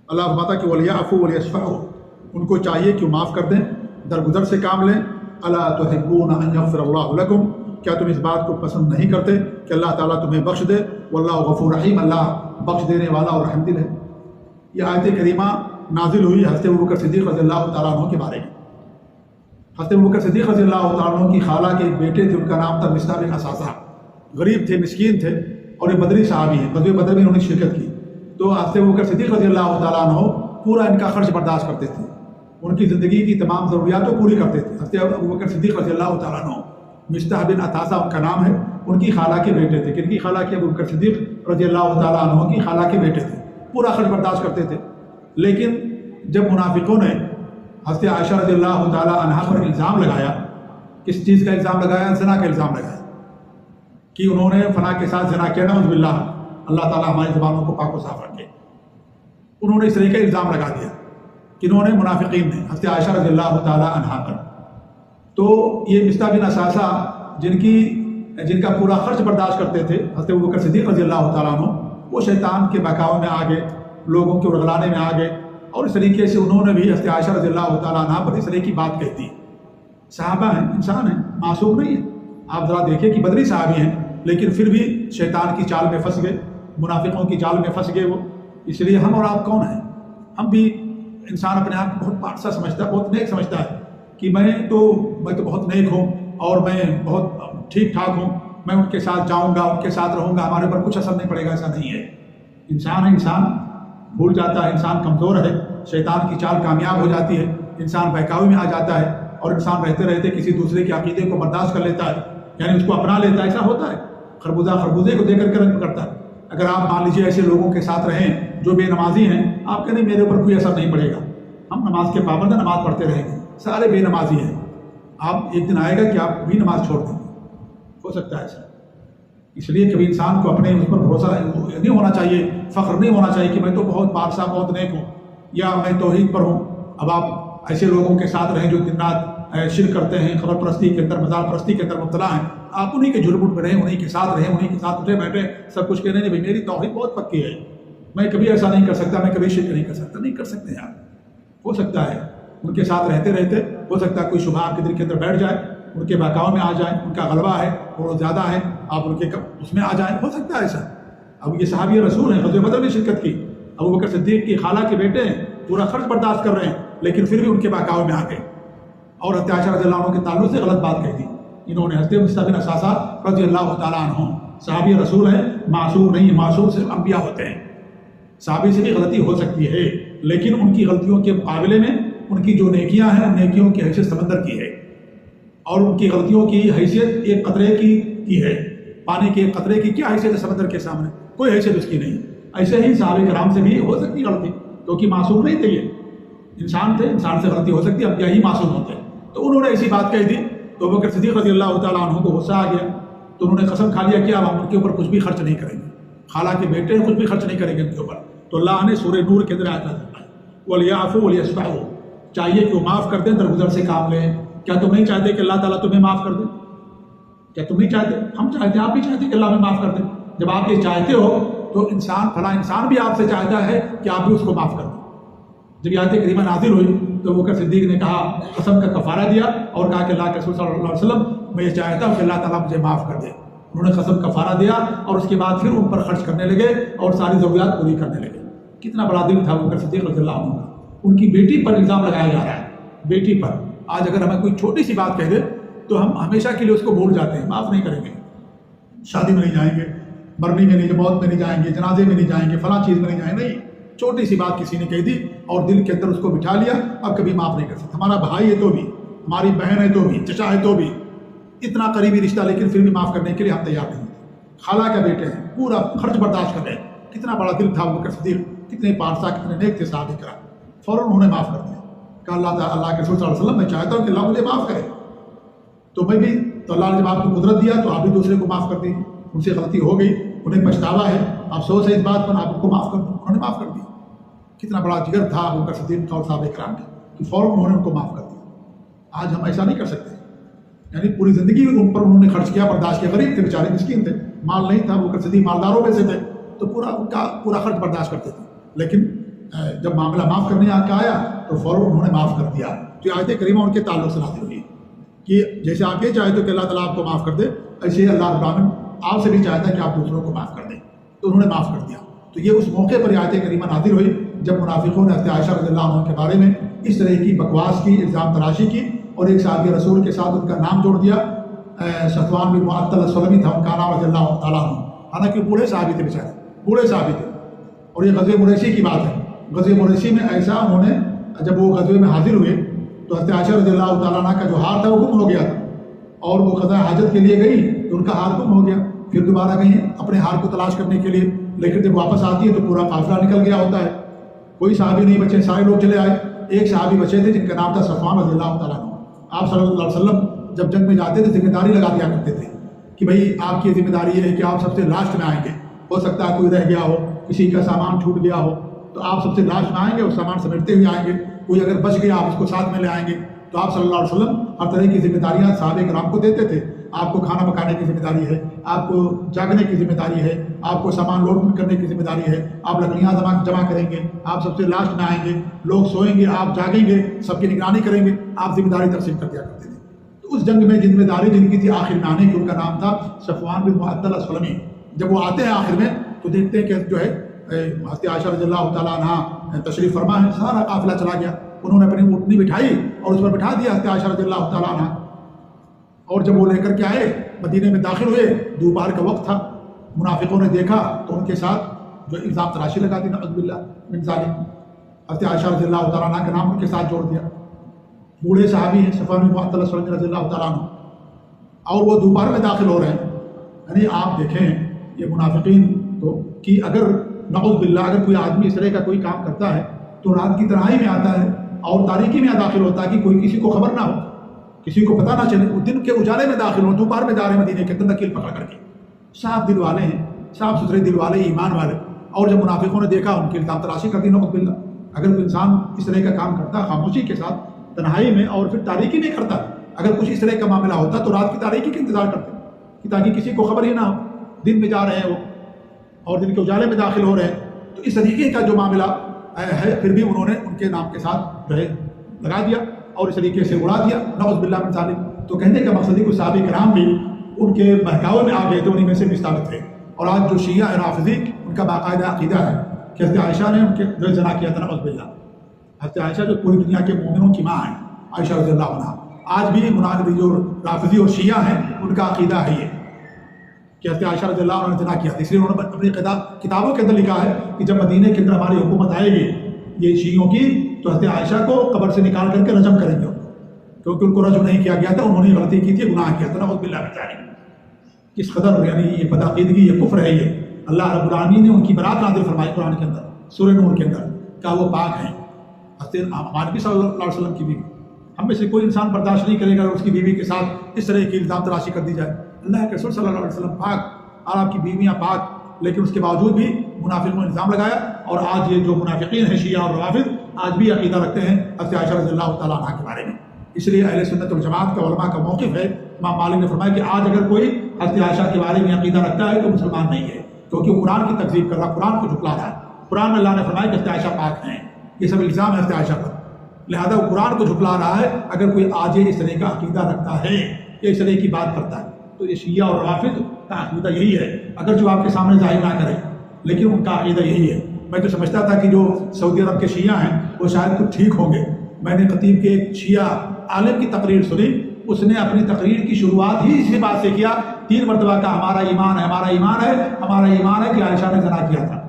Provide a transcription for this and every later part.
اللہ فرماتا کہ ولیعفو ولیصفحوا، ان کو چاہیے کہ وہ معاف کر دیں، درگزر سے کام لیں۔ الا تحبون ان یغفر اللہ لکم، کیا تم اس بات کو پسند نہیں کرتے کہ اللہ تعالیٰ تمہیں بخش دے؟ واللہ غفور رحیم، اللہ بخش دینے والا اور رحم دل ہے۔ یہ آیت کریمہ نازل ہوئی حضرت ابوبکر صدیق رضی اللہ تعالیٰ عنہ کے بارے میں۔ حضرت ابوبکر صدیق رضی اللہ تعالیٰ عنہ کی خالہ کے ایک بیٹے تھے، ان کا نام تھا مصعب بن اساسہ، غریب تھے، مسکین تھے، اور یہ بدری صحابی ہیں، غزوہ بدر میں انہوں نے شرکت کی۔ تو حضرت ابوبکر صدیق رضی اللہ تعالیٰ عنہ پورا ان کا خرچ برداشت کرتے تھے، ان کی زندگی کی تمام ضروریات کو پوری کرتے تھے۔ حضرت ابوبکر صدیق رضی اللہ تعالیٰ عنہ، مصعب بن اساسہ ان کا نام ہے، ان کی خالہ کے بیٹے تھے۔ کن کی خالہ کے؟ ابوبکر صدیق رضی اللہ تعالیٰ عنہ کی خالہ کے بیٹے تھے، پورا خرچ برداشت کرتے تھے۔ لیکن جب منافقوں نے حضرت عائشہ رضی اللہ تعالیٰ عنہا پر الزام لگایا، کس چیز کا الزام لگایا؟ زنا کا الزام لگایا کہ انہوں نے فلاں کے ساتھ زنا کیا، نعوذ باللہ، اللہ تعالیٰ ہماری زبانوں کو پاک و صاف رکھے۔ انہوں نے اس طرح کا الزام لگا دیا کہ انہوں نے، منافقین نے، حضرت عائشہ رضی اللہ تعالیٰ عنہا پر۔ تو یہ مصعب بن اساسہ جن کا پورا خرچ برداشت کرتے تھے حضرت ابوبکر صدیق رضی اللہ تعالیٰ عنہ، وہ شیطان کے بہکاوے میں آ گئے، لوگوں کے ورغلانے میں آ گئے، اور اس طریقے سے انہوں نے بھی حضرت عائشہ رضی اللہ تعالیٰ عنہ پر اس طرح کی بات کہہ دی۔ صحابہ ہیں، انسان ہیں، معصوم نہیں ہیں۔ آپ ذرا دیکھیں کہ بدری صحابی ہیں، لیکن پھر بھی شیطان کی چال میں پھنس گئے، منافقوں کی چال میں پھنس گئے وہ۔ اس لیے ہم اور آپ کون ہیں؟ ہم بھی، انسان اپنے آپ کو بہت پارسا سمجھتا ہے، بہت نیک سمجھتا ہے کہ میں تو بہت نیک ہوں اور میں بہت ٹھیک ٹھاک ہوں، میں ان کے ساتھ جاؤں گا، ان کے ساتھ رہوں گا، ہمارے اوپر کچھ اثر نہیں پڑے گا۔ ایسا نہیں ہے۔ انسان ہے، انسان بھول جاتا ہے، انسان کمزور ہے، شیطان کی چال کامیاب ہو جاتی ہے، انسان بہکاوے میں آ جاتا ہے، اور انسان رہتے رہتے کسی دوسرے کے عقیدے کو برداشت کر لیتا ہے، یعنی اس کو اپنا لیتا ہے۔ ایسا ہوتا ہے، خربوزہ خربوزے کو دیکھ کر کے رنگ پکڑتا ہے۔ اگر آپ مان لیجیے ایسے لوگوں کے ساتھ رہیں جو بے نمازی ہیں، آپ کہیں میرے اوپر کوئی اثر نہیں پڑے گا، ہم نماز کے پابند ہیں، نماز پڑھتے رہیں گے، سارے بے نمازی ہیں، آپ ایک دن آئے گا کہ آپ بھی نماز چھوڑ دیں گے۔ ہو سکتا ہے ایسا۔ اس لیے کبھی انسان کو اپنے اس پر بھروسہ نہیں ہونا چاہیے، فخر نہیں ہونا چاہیے کہ میں تو بہت پارسا، بہت نیک ہوں، یا میں توحید پر ہوں۔ اب آپ ایسے لوگوں کے ساتھ رہیں جو دن رات شرک کرتے ہیں، قبر پرستی کے اندر، مزار پرستی کے اندر مبتلا ہیں، آپ انہی کے جھلمٹ میں رہیں، انہی کے ساتھ رہیں، انہی کے ساتھ اٹھے بیٹھے سب کچھ کہنے بھائی میری توحید بہت پکی ہے، میں کبھی ایسا نہیں کر سکتا، میں کبھی شرک نہیں کر سکتا۔ نہیں کر سکتے یار، ہو سکتا ہے ان کے ساتھ رہتے رہتے ہو سکتا ہے کوئی شبہ آپ کے دل کے اندر بیٹھ جائے، ان کے بہکاؤ میں آ جائیں، ان کا غلبہ ہے اور زیادہ ہے، آپ ان کے اس میں آ جائیں، ہو سکتا ہے ایسا۔ اب یہ صحابی رسول ہیں، غزوہ بدر میں شرکت کی، ابوبکر صدیق کی خالہ کے بیٹے ہیں، پورا خرچ برداشت کر رہے ہیں، لیکن پھر بھی ان کے بہکاؤ میں آ گئے اور حضرت عائشہ رضی اللہ عنہ کے تعلق سے غلط بات کہہ دی۔ انہوں نے حضرت مصعب بن اساسہ رضی اللہ تعالیٰ عنہ، صحابی رسول ہیں، معصوم نہیں، معصوم صرف انبیاء ہوتے ہیں۔ صحابی سے بھی غلطی ہو سکتی ہے، لیکن ان کی غلطیوں کے مقابلے میں ان کی جو نیکیاں ہیں، ان نیکیوں کی حیثیت سمندر کی ہے، اور ان کی غلطیوں کی حیثیت ایک قطرے کی ہے۔ پانی کے ایک قطرے کی کیا حیثیت ہے سمندر کے سامنے؟ کوئی حیثیت اس کی نہیں۔ ایسے ہی صحابہ کرام سے بھی ہو سکتی غلطی، کیونکہ معصوم نہیں تھے، یہ انسان تھے، انسان سے غلطی ہو سکتی ہے، انبیاء ہی معصوم ہوتے ہیں۔ تو انہوں نے ایسی بات کہہ دی تو ابوبکر صدیق رضی اللہ تعالیٰ عنہ کو غصہ آ گیا، تو انہوں نے قسم کھا لیا کہ اب ہم ان کے اوپر کچھ بھی خرچ نہیں کریں گے، خالہ کے بیٹے کچھ بھی خرچ نہیں کریں گے ان کے اوپر۔ تو اللہ نے سورہ نور کے اندر آیت نازل فرمائی، وَلْيَعْفُوا وَلْيَصْفَحُوا، چاہیے کہ وہ معاف کر دیں، درگزر سے کام لیں۔ کیا تم نہیں چاہتے کہ اللہ تعالیٰ تمہیں معاف کر دے؟ کیا تم نہیں چاہتے؟ ہم چاہتے ہیں، آپ بھی چاہتے ہیں کہ اللہ ہمیں معاف کر دے۔ جب آپ یہ چاہتے ہو تو انسان، فلاں انسان بھی آپ سے چاہتا ہے کہ آپ بھی اس کو معاف کر دیں۔ جب یہ آیت کریمہ نازل ہوئی تو ابوبکر صدیق نے کہا، قسم کا کفارہ دیا اور کہا کہ اللہ کے رسول صلی اللہ علیہ وسلم، میں یہ چاہتا ہوں کہ اللہ تعالیٰ مجھے معاف کر دے۔ انہوں نے قسم کفارہ دیا اور اس کے بعد پھر ان پر خرچ کرنے لگے اور ساری ضروریات پوری کرنے لگے۔ کتنا بڑا دل تھا ابوبکر صدیق رضی اللہ عنہ کا۔ ان کی بیٹی پر الزام لگایا جا رہا ہے، بیٹی پر۔ آج اگر ہمیں کوئی چھوٹی سی بات کہہ دے تو ہم ہمیشہ کے لیے اس کو بھول جاتے ہیں، معاف نہیں کریں گے، شادی میں نہیں جائیں گے، مرنے میں نہیں، موت میں نہیں جائیں گے، جنازے میں نہیں جائیں گے، فلاں چیز میں نہیں جائیں گے۔ نہیں، چھوٹی سی بات کسی نے کہہ دی اور دل کے اندر اس کو بٹھا لیا، اب کبھی معاف نہیں کر سکتے۔ ہمارا بھائی ہے تو بھی، ہماری بہن ہے تو بھی، چچا ہے تو بھی، اتنا قریبی رشتہ، لیکن پھر بھی معاف کرنے کے لیے ہم تیار نہیں ہوتے۔ خالہ کا بیٹے ہیں، پورا خرچ برداشت کر رہے ہیں۔ کتنا بڑا دل تھا ابوبکر صدیق، کتنے پارسا، کتنے نیک تھے صحابہ کرام۔ فوراً انہوں نے معاف کر دیا، کہا اللہ کے رسول صلی اللہ علیہ وسلم، میں چاہتا ہوں کہ اللہ مجھے معاف کرے، تو میں بھی، تو اللہ نے جب آپ کو قدرت دیا تو آپ بھی دوسرے کو معاف کر دیجیے۔ ان سے غلطی ہو گئی، انہیں پچھتاوا ہے، افسوس ہے اس بات پر، آپ ان کو معاف کر دیں۔ انہوں نے معاف کر دیا۔ کتنا بڑا جگر تھا ابوبکر صدیق اور صحابہ کرام کا کہ فوراً انہوں نے ان کو معاف کر دیا۔ آج ہم ایسا نہیں کر سکتے، یعنی پوری زندگی ان پر انہوں نے خرچ کیا، برداشت کیا، غریب تھے بیچارے، مسکین تھے، مال نہیں تھا، ابوبکر صدیق مالداروں میں سے تھے، تو پورا ان کا پورا خرچ برداشت کرتے تھے، لیکن جب معاملہ معاف کرنے کا آیا تو فوراً انہوں نے معاف کر دیا. تو یہ آیت کریمہ ان کے تعلق سے نازل ہوئی کہ جیسے آپ یہ چاہتے ہو کہ اللہ تعالیٰ آپ کو معاف کر دے، ایسے ہی اللہ رب العالمین آپ سے بھی چاہتا ہے کہ آپ دوسروں کو معاف کر دیں. تو انہوں نے معاف کر دیا. تو یہ اس موقع پر آیت کریمہ نازل ہوئی جب منافقوں نے حضرت عائشہ رضی اللہ عنہ کے بارے میں اس طرح کی بکواس کی، الزام تراشی کی، اور ایک صحابی رسول کے ساتھ ان کا نام جوڑ دیا. صفوان بن معطل السلمی تھا ان کا نام رضی اللہ تعالیٰ عنہ. حالانکہ بوڑھے صحابی تھے، بیچارے بوڑھے صحابی تھے. اور یہ غزوہ مریسی کی بات ہے. غزوہ مریسی میں ایسا انہوں نے جب وہ غزوے میں حاضر ہوئے تو حضرت عائشہ رضی اللہ تعالیٰ عنہ کا جو ہار تھا وہ گم ہو گیا تھا، اور وہ قضاء حاجت کے لیے گئی تو ان کا ہار گم ہو گیا. پھر دوبارہ گئی اپنے ہار کو تلاش کرنے کے لیے، لیکن جب واپس آتی ہے تو پورا قافلہ نکل گیا ہوتا ہے. کوئی صحابی نہیں بچے، سارے لوگ چلے آئے. ایک صحابی بچے تھے جن کا نام تھا صفوان رضی اللہ تعالیٰ عنہ. آپ صلی اللہ علیہ وسلم جب جنگ میں جاتے تھے ذمہ داری لگا دیا کرتے تھے کہ بھائی آپ کی ذمہ داری یہ ہے کہ آپ سب سے لاسٹ میں آئیں گے. ہو سکتا ہے کوئی رہ گیا ہو، کسی کا سامان چھوٹ گیا ہو، تو آپ سب سے لاسٹ میں آئیں گے اور سامان سمیٹتے ہوئے آئیں گے. کوئی اگر بچ گیا آپ اس کو ساتھ میں لے آئیں گے. تو آپ صلی اللہ علیہ وسلم ہر طرح کی ذمہ داریاں صحابہ کرام کو دیتے تھے. آپ کو کھانا پکانے کی ذمہ داری ہے، آپ کو جاگنے کی ذمہ داری ہے، آپ کو سامان لوڈ کرنے کی ذمہ داری ہے، آپ لکڑیاں جمع کریں گے، آپ سب سے لاسٹ میں آئیں گے، لوگ سوئیں گے، آپ جاگیں گے، سب کی نگرانی کریں گے. آپ ذمہ داری تقسیم کر دیا کرتے تھے. تو اس جنگ میں ذمہ داری جن کی تھی آخر میں آنے کی، ان کا نام تھا صفوان بن معطل السلمی. جب وہ آتے ہیں آخر میں تو دیکھتے ہیں کہ جو ہے حضرت عائشہ رضی اللہ تعالیٰ عنہ تشریف فرما ہے. سارا قافلہ چلا گیا. انہوں نے اپنی اونٹنی بٹھائی اور اس پر بٹھا دیا حضرت عائشہ رضی اللہ تعالیٰ عنہ. اور جب وہ لے کر کے آئے مدینے میں داخل ہوئے، دوپہر کا وقت تھا. منافقوں نے دیکھا تو ان کے ساتھ جو الزام تراشی لگا دی، نعوذ باللہ من ذالک. حضرت عائشہ رضی اللہ تعالیٰ عنہ کا نام ان کے ساتھ جوڑ دیا. بوڑھے صحابی ہیں صفوان بن معطل السلمی رضی اللہ تعالیٰ عنہ، اور وہ دوپہر میں داخل ہو رہے ہیں. یعنی آپ دیکھیں یہ منافقین کو کہ اگر نعوذ باللہ اگر کوئی آدمی اس طرح کا کوئی کام کرتا ہے تو رات کی تنہائی میں آتا ہے اور تاریکی میں داخل ہوتا ہے کہ کوئی کسی کو خبر نہ ہو، کسی کو پتہ نہ چلے. وہ دن کے اجالے میں داخل ہو، دوپہر میں جا رہے ہیں مدینے کے اندر نکیل پکڑ کر کے. صاف دل والے ہیں، صاف ستھرے دل والے، ایمان والے. اور جب منافقوں نے دیکھا ان کی الزام تراشی کر دی. نعوذ باللہ اگر کوئی انسان اس طرح کا کام کرتا خاموشی کے ساتھ تنہائی میں اور پھر تاریکی میں کرتا، اگر کچھ اس طرح کا معاملہ ہوتا تو رات کی تاریکی کا انتظار کرتے کہ تاکہ کسی کو خبر ہی نہ ہو. دن میں جا رہے ہیں وہ اور دن کے اجالے میں داخل ہو رہے ہیں. تو اس طریقے کا جو معاملہ ہے پھر بھی انہوں نے ان کے نام کے ساتھ جو ہے لگا دیا اور اس طریقے سے اڑا دیا. نعوذ باللہ من ذالک. تو کہنے کا مقصد ہے کہ صحابہ کرام بھی ان کے بہکاوے میں آ گئے تھے، انہیں میں سے بھی ثابت تھے. اور آج جو شیعہ ہے رافضی، ان کا باقاعدہ عقیدہ ہے کہ حضرت عائشہ نے ان کے جو زنا کیا تھا. نعوذ باللہ. حضرت عائشہ جو پوری دنیا کے مومنوں کی ماں ہیں، عائشہ رضی اللہ عنہا. آج بھی جو رافضی اور شیعہ ہیں ان کا عقیدہ ہے یہ کہ حضرت عائشہ رضی اللہ عنہ نے زنا کیا تھا. اس لیے انہوں نے اپنی کتابوں کے اندر لکھا ہے کہ جب مدینے کے اندر ہماری حکومت آئے گی یہ شیعوں کی تو حضرت عائشہ کو قبر سے نکال کر کے رجم کریں گے، کیونکہ ان کو رجم نہیں کیا گیا تھا، انہوں نے غلطی کی تھی، گناہ کیا تھا. نعوذ باللہ من ذالک. کس قدر یعنی یہ بدعقیدگی، یہ کفر ہے. یہ اللہ رب العالمین نے ان کی برات نازل فرمائی قرآن کے اندر، سورہ نور کے اندر، کہ وہ پاک ہیں. ہمارے نبی صلی اللہ علیہ وسلم کی بیوی، ہم میں سے کوئی انسان برداشت نہیں کرے گا اس کی بیوی کے ساتھ اس طرح کی الزام تراشی کر دی جائے. اللہ کے رسول صلی اللہ علیہ وسلم پاک اور آپ کی بیویاں پاک، لیکن اس کے باوجود بھی منافقوں نے الزام لگایا. اور آج یہ جو منافقین ہیں شیعہ اور روافض آج بھی عقیدہ رکھتے ہیں حضرت عائشہ رضی اللہ تعالیٰ عنہ کے بارے میں. اس لیے اہل سنت والجماعت کا علماء کا موقف ہے. امام مالک نے فرمایا کہ آج اگر کوئی حضرت عائشہ کے بارے میں عقیدہ رکھتا ہے تو مسلمان نہیں ہے، کیونکہ وہ قرآن کی تکذیب کر رہا، قرآن کو جھٹلا رہا ہے. قرآن میں اللہ نے فرمایا کہ حضرت عائشہ پاک ہیں. یہ سب الزام ہے حضرت عائشہ پر، لہذا وہ قرآن کو جھٹلا رہا ہے. اگر کوئی آج اس طرح کا عقیدہ رکھتا ہے یا اس طرح کی بات کرتا ہے تو یہ شیعہ اور روافض کا عقیدہ یہی ہے. اگر جو آپ کے سامنے ظاہر نہ کرے لیکن ان کا عقیدہ یہی ہے. میں تو سمجھتا تھا کہ جو سعودی عرب کے شیعہ ہیں وہ شاید کچھ ٹھیک ہوں گے. میں نے خطیب کے ایک شیعہ عالم کی تقریر سنی، اس نے اپنی تقریر کی شروعات ہی اسی بات سے کیا، 3 مرتبہ کہا ہمارا ایمان ہے، ہمارا ایمان ہے، ہمارا ایمان ہے کہ عائشہ نے زنا کیا تھا.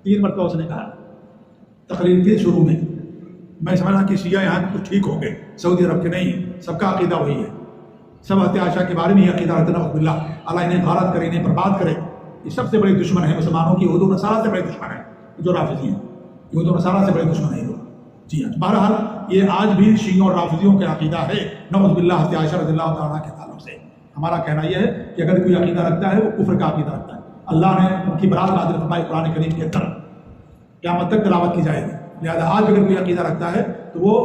3 مرتبہ اس نے کہا تقریر کے شروع میں. میں سمجھا کہ شیعہ یہاں کچھ ٹھیک ہوں گے، سعودی عرب کے نہیں. سب کا عقیدہ وہی ہے، سب حضرت عائشہ کے بارے میں یہ عقیدہ رہتا ہے. نعوذ باللہ. اللہ انہیں غارت کرے، انہیں برباد کرے. یہ سب سے بڑے دشمن ہیں مسلمانوں کی. یہود و نصارہ سے بڑے دشمن ہیں جو رافضی ہیں. یہود و نصارہ سے بڑے دشمن ہیں. جی ہاں. بہرحال یہ آج بھی شیعوں اور رافضیوں کا عقیدہ ہے نعوذ باللہ حضرت عائشہ رضی اللہ تعالیٰ کے تعلق سے. ہمارا کہنا یہ ہے کہ اگر کوئی عقیدہ رکھتا ہے وہ کفر کا عقیدہ رکھتا ہے. اللہ نے ان کی برات نازل فرمائی قرآن کریم کے اندر، قیامت تک تلاوت کی جائے گی. لہٰذا آج اگر کوئی عقیدہ رکھتا ہے تو وہ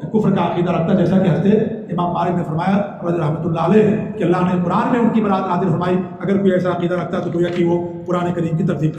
کفر کا عقیدہ رکھتا ہے، جیسا کہ حضرت امام مالک نے فرمایا رحمۃ اللہ علیہ کہ اللہ نے قرآن میں ان کی برات نازل فرمائی. اگر کوئی ایسا عقیدہ رکھتا ہے تو گویا کہ وہ قرآن کریم کی تکذیب کرتا ہے.